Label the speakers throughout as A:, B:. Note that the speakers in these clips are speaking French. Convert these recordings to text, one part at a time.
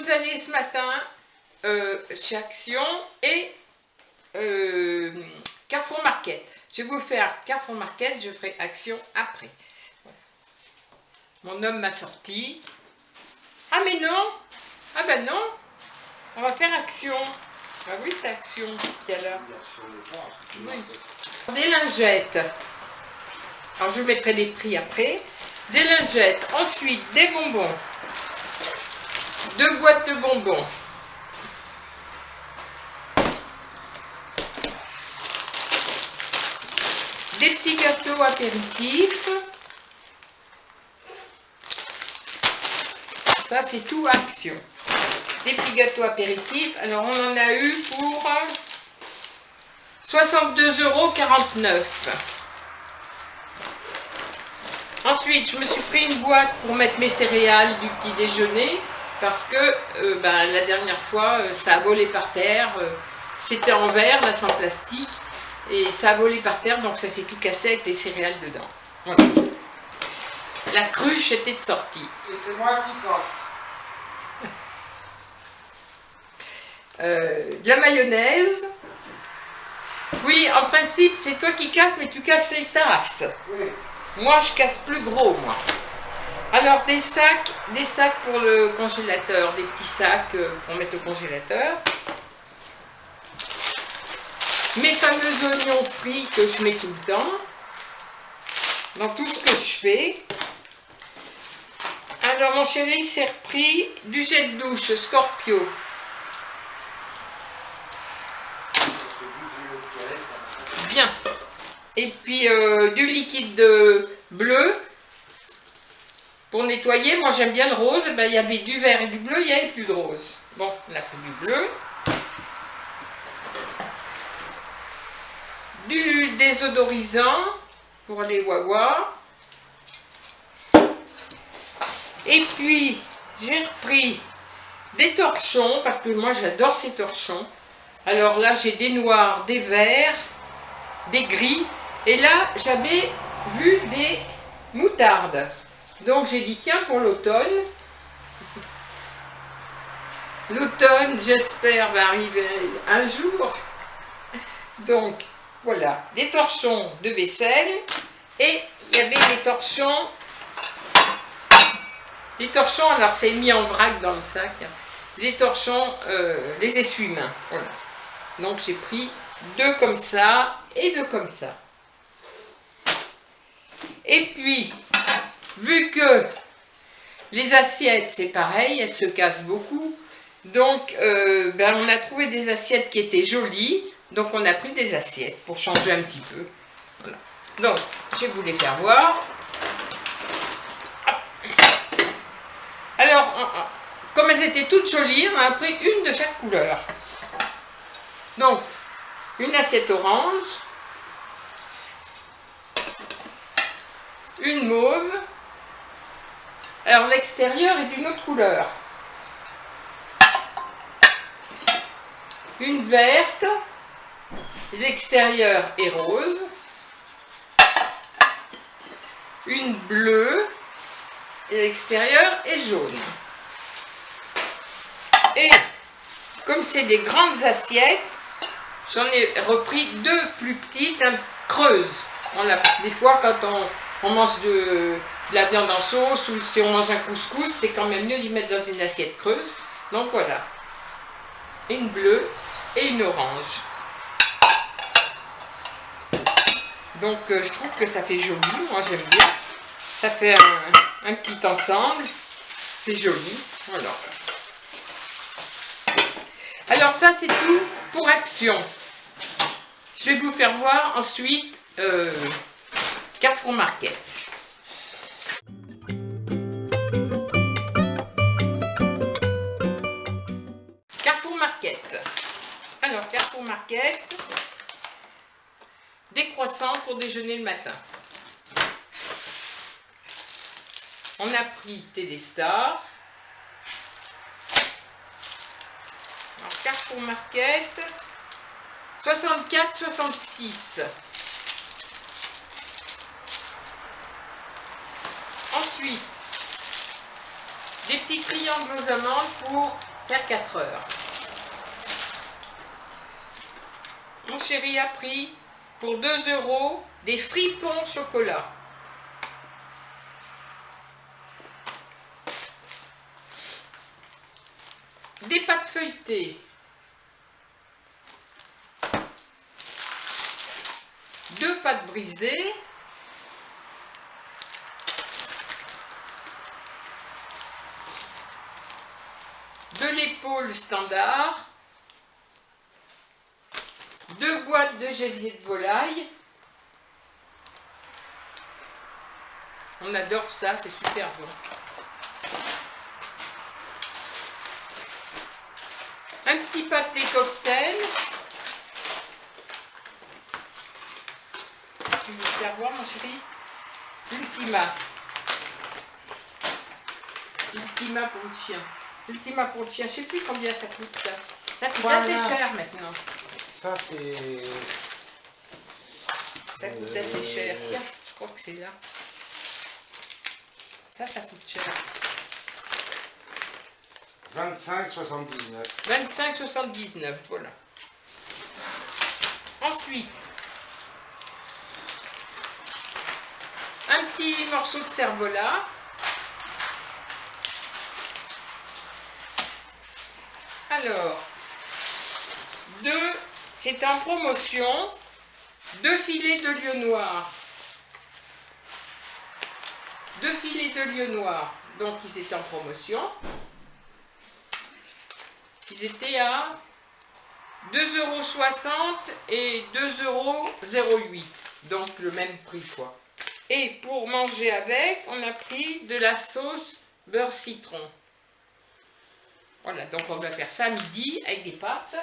A: vous allez ce matin chez Action et Carrefour Market. Je vais vous faire Carrefour Market, je ferai Action après. Mon homme m'a sorti. Ah mais non! Ah ben non! On va faire Action. Ah oui, c'est Action qui est là. Oui. Des lingettes. Alors je vous mettrai les prix après. Des lingettes. Ensuite, des bonbons. 2 boîtes de bonbons. Des petits gâteaux apéritifs. Ça, c'est tout Action. Des petits gâteaux apéritifs. Alors, on en a eu pour 62,49 €. Ensuite, je me suis pris une boîte pour mettre mes céréales du petit déjeuner. Parce que la dernière fois, ça a volé par terre. C'était en verre, là, c'est en plastique. Et ça a volé par terre, donc ça s'est tout cassé avec les céréales dedans. Voilà. La cruche était de sortie.
B: Et c'est moi qui casse.
A: De la mayonnaise. Oui, en principe, c'est toi qui casses, mais tu casses les tasses.
B: Oui.
A: Moi, je casse plus gros, moi. Alors, des sacs pour le congélateur, des petits sacs pour mettre au congélateur. Mes fameux oignons frits que je mets tout le temps, dans tout ce que je fais. Alors, mon chéri s'est repris du gel de douche Scorpio. Bien. Et puis, du liquide bleu. Pour nettoyer, moi j'aime bien le rose, il y avait du vert et du bleu, il n'y avait plus de rose. Bon, on a pris du bleu. Du désodorisant pour les Wawa. Et puis, j'ai repris des torchons, parce que moi j'adore ces torchons. Alors là, j'ai des noirs, des verts, des gris. Et là, j'avais vu des moutardes. Donc j'ai dit tiens, pour l'automne, j'espère va arriver un jour. Donc voilà, des torchons de vaisselle et il y avait des torchons, alors c'est mis en vrac dans le sac, les torchons, les essuie-mains. Voilà. Donc j'ai pris 2 comme ça et 2 comme ça. Et puis, vu que les assiettes, c'est pareil, elles se cassent beaucoup, donc on a trouvé des assiettes qui étaient jolies, donc on a pris des assiettes pour changer un petit peu. Voilà. Donc, je vais vous les faire voir. Alors, comme elles étaient toutes jolies, on a pris une de chaque couleur. Donc, une assiette orange, une mauve. Alors l'extérieur est d'une autre couleur. Une verte, l'extérieur est rose. Une bleue, et l'extérieur est jaune. Et comme c'est des grandes assiettes, j'en ai repris 2 plus petites, creuses. Des fois quand on mange de la viande en sauce ou si on mange un couscous, c'est quand même mieux d'y mettre dans une assiette creuse. Donc voilà, une bleue et une orange. Donc je trouve que ça fait joli, moi j'aime bien. Ça fait un petit ensemble, c'est joli. Voilà. Alors ça c'est tout pour Action. Je vais vous faire voir ensuite Carrefour Market. Carrefour Market. Alors, Carrefour Market, des croissants pour déjeuner le matin. On a pris Téléstar. Alors, Carrefour Market, 64,66 €. Ensuite, des petits triangles aux amandes pour 4 heures. Mon chéri a pris pour 2 € des fripons chocolat. Des pâtes feuilletées. 2 pâtes brisées. De l'épaule standard. 2 boîtes de gésier de volaille. On adore ça, c'est super bon. Un petit pâté cocktail. Tu veux faire voir, mon chéri? Ultima. Ultima pour le chien. Ultima pour le chien. Je ne sais plus combien ça coûte ça. Ça coûte assez cher maintenant.
B: Ça c'est...
A: Ça coûte assez cher. Tiens, je crois que c'est là. Ça coûte cher.
B: 25,79.
A: 25,79, voilà. Ensuite, un petit morceau de cervelas. Alors, c'est en promotion, 2 filets de lieu noir. 2 filets de lieu noir, donc ils étaient en promotion. Ils étaient à 2,60 € et 2,08 €, donc le même prix quoi. Et pour manger avec, on a pris de la sauce beurre citron. Voilà, donc on va faire ça à midi avec des pâtes.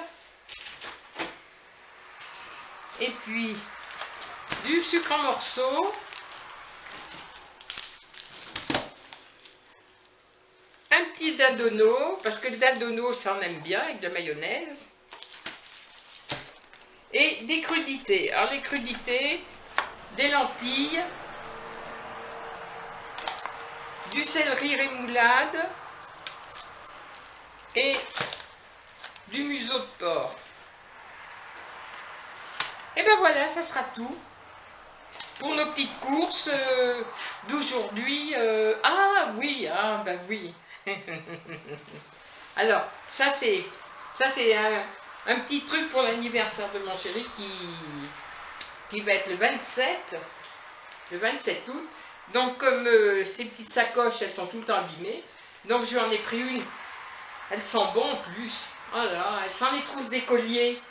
A: Et puis du sucre en morceaux. Un petit dadonneau, parce que le dadonneau, ça on aime bien avec de la mayonnaise. Et des crudités. Alors les crudités, des lentilles, du céleri rémoulade et du museau de porc. Et ben voilà, ça sera tout pour nos petites courses d'aujourd'hui. Ah oui, ah ben oui. Alors, ça c'est un petit truc pour l'anniversaire de mon chéri qui va être le 27 août. Donc comme ces petites sacoches, elles sont tout le temps abîmées, donc je lui en ai pris une. Elles sont bonnes en plus. Voilà, elles sont les trousses d'écolier.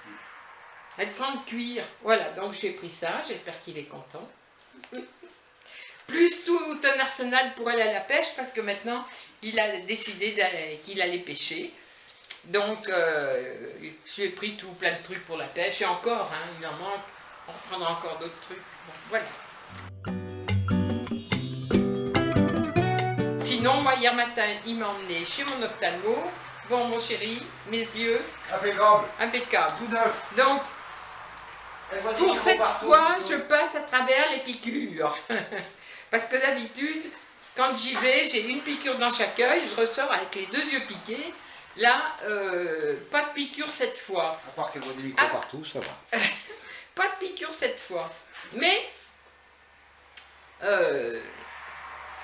A: Elles sont de cuir. Voilà, donc j'ai pris ça, j'espère qu'il est content. Plus tout un arsenal pour aller à la pêche, parce que maintenant, il a décidé qu'il allait pêcher. Donc, je lui ai pris tout plein de trucs pour la pêche. Et encore, hein, il en manque. On reprendra encore d'autres trucs. Bon, voilà. Sinon, moi, hier matin, il m'a emmené chez mon ophtalmo. Bon, mon chéri, mes yeux.
B: Impeccable.
A: Impeccable.
B: Tout neuf.
A: Donc, pour cette fois, je passe à travers les piqûres. Parce que d'habitude, quand j'y vais, j'ai une piqûre dans chaque œil, je ressors avec les 2 yeux piqués. Là, pas de piqûre cette fois.
B: À part qu'elle voit des micros partout, ça va.
A: Pas de piqûre cette fois. Mais,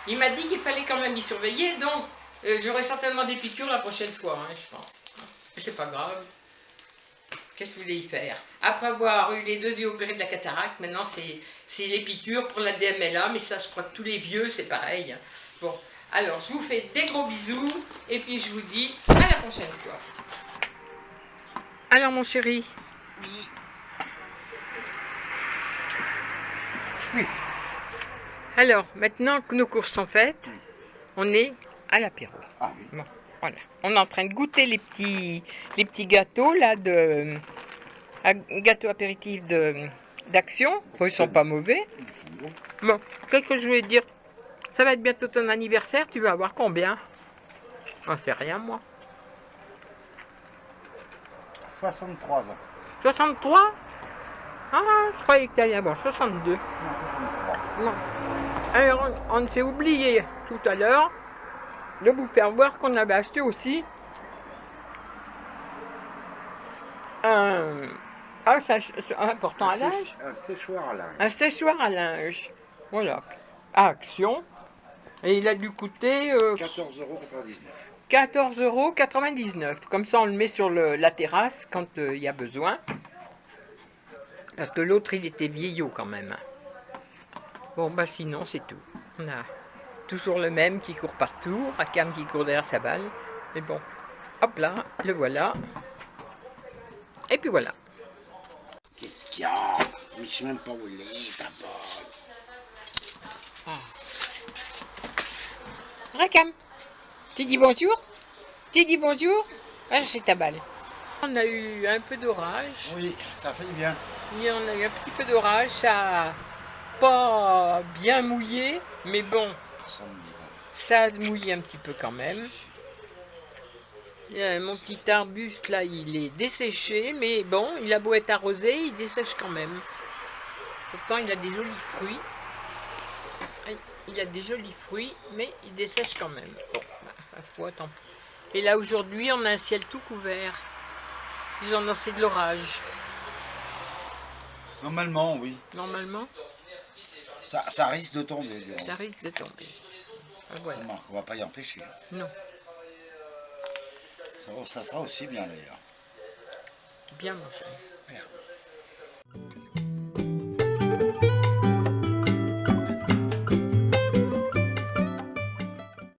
A: il m'a dit qu'il fallait quand même y surveiller, donc j'aurai certainement des piqûres la prochaine fois, hein, je pense. C'est pas grave. Qu'est-ce que vous voulez y faire? Après avoir eu les 2 yeux opérés de la cataracte, maintenant c'est les piqûres pour la DMLA, mais ça je crois que tous les vieux c'est pareil. Bon, alors je vous fais des gros bisous, et puis je vous dis à la prochaine fois. Alors mon chéri.
B: Oui. Oui.
A: Alors, maintenant que nos courses sont faites, on est à l'apéro.
B: Ah oui.
A: Bon, voilà. On est en train de goûter les petits gâteaux là gâteaux apéritifs d'Action. Bon, ils sont pas mauvais. Bon, qu'est-ce que je voulais dire? Ça va être bientôt ton anniversaire, tu vas avoir combien? J'en sais rien moi.
B: 63 ans.
A: 63? Ah, je croyais que tu allais avoir 62.
B: Non, 63.
A: Non. Alors, on s'est oublié tout à l'heure de vous faire voir qu'on avait acheté aussi un portant à linge.
B: Un séchoir à linge.
A: Un séchoir à linge. Voilà. À Action. Et il a dû coûter 14,99 €. Comme ça, on le met sur la terrasse quand il y a besoin. Parce que l'autre, il était vieillot quand même. Bon, bah sinon, c'est tout. On a toujours le même qui court partout. Rakam qui court derrière sa balle. Mais bon, hop là, le voilà. Et puis voilà.
B: Qu'est-ce qu'il y a? Je ne sais même pas où il est, ta botte.
A: Rakam, tu dis bonjour? Tu dis bonjour? Ah, c'est ta balle. On a eu un peu d'orage.
B: Oui, ça fait du bien.
A: Oui, on a eu un petit peu d'orage. Ça a pas bien mouillé, mais bon,
B: Ça me dit ça.
A: ça a mouillé un petit peu quand même. Mon petit arbuste là, il est desséché, mais bon, il a beau être arrosé, il dessèche quand même. Pourtant, il a des jolis fruits. Il a des jolis fruits, mais il dessèche quand même. Bon, la foi, tant pis. Et là, aujourd'hui, on a un ciel tout couvert. Ils ont annoncé de l'orage.
B: Normalement, oui.
A: Normalement,
B: Ça risque de tomber. Disons.
A: ça risque de tomber. Voilà.
B: On va pas y empêcher.
A: Non,
B: Ça sera aussi bien d'ailleurs.
A: bien mon cher.
B: Regarde.